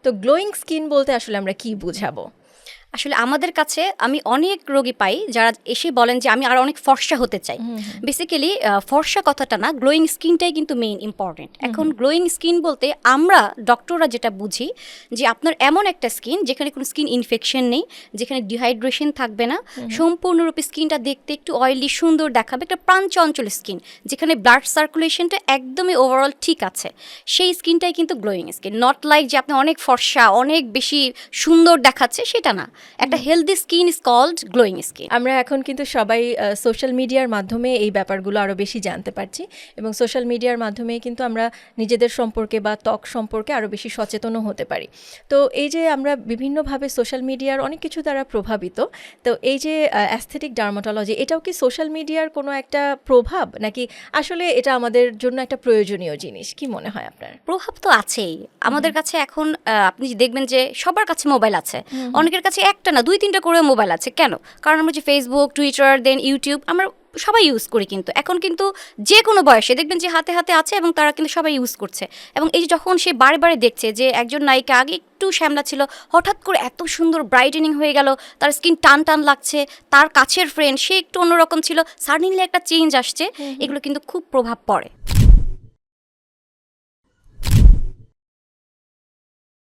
তো glowing skin বলতে আসলে আমরা কি বুঝাবো? আসলে আমাদের কাছে আমি অনেক রোগী পাই যারা এসে বলেন যে আমি আর অনেক ফর্সা হতে চাই। বেসিক্যালি ফর্সা কথাটা না, গ্লোয়িং স্কিনটাই কিন্তু মেইন ইম্পর্টেন্ট। এখন গ্লোয়িং স্কিন বলতে আমরা ডক্টররা যেটা বুঝি যে আপনার এমন একটা স্কিন যেখানে কোনো স্কিন ইনফেকশন নেই, যেখানে ডিহাইড্রেশন থাকবে না, সম্পূর্ণরূপে স্কিনটা দেখতে একটু অয়েলি সুন্দর দেখাবে, একটা প্রাণচঞ্চল স্কিন যেখানে ব্লাড সার্কুলেশনটা একদমই ওভারঅল ঠিক আছে, সেই স্কিনটাই কিন্তু গ্লোয়িং স্কিন। নট লাইক যে আপনি অনেক ফর্সা অনেক বেশি সুন্দর দেখাচ্ছে, সেটা না। একটা healthy skin is called glowing skin. আমরা এখন কিন্তু সবাই সোশ্যাল মিডিয়ার মাধ্যমে এই ব্যাপারগুলো আরও বেশি জানতে পারছি, এবং সোশ্যাল মিডিয়ার মাধ্যমে কিন্তু আমরা নিজেদের সম্পর্কে বা ত্বক সম্পর্কে আরও বেশি সচেতনও হতে পারি। তো এই যে আমরা বিভিন্নভাবে সোশ্যাল মিডিয়ার অনেক কিছু দ্বারা প্রভাবিত, তো এই যে অ্যাস্থেটিক ডার্মাটোলজি, এটাও কি সোশ্যাল মিডিয়ার কোনো একটা প্রভাব, নাকি আসলে এটা আমাদের জন্য একটা প্রয়োজনীয় জিনিস? কি মনে হয় আপনার? প্রভাব তো আছেই আমাদের কাছে। এখন আপনি দেখবেন যে সবার কাছে মোবাইল আছে, অনেকের কাছে একটা না 2-3টা করে মোবাইল আছে। কেন? কারণ আমরা যে ফেসবুক, টুইটার, দেন ইউটিউব আমরা সবাই ইউজ করি। কিন্তু এখন কিন্তু যে কোনো বয়সে দেখবেন যে হাতে হাতে আছে এবং তারা কিন্তু সবাই ইউজ করছে। এবং এই যে যখন সে বারে বারে দেখছে যে একজন নায়িকা আগে একটু শ্যামলা ছিল, হঠাৎ করে এত সুন্দর ব্রাইটেনিং হয়ে গেল, তার স্কিন টান টান লাগছে, তার কাছের ফ্রেন্ড সে একটু অন্যরকম ছিল, সাডেনলি একটা চেঞ্জ আসছে, এগুলো কিন্তু খুব প্রভাব পড়ে।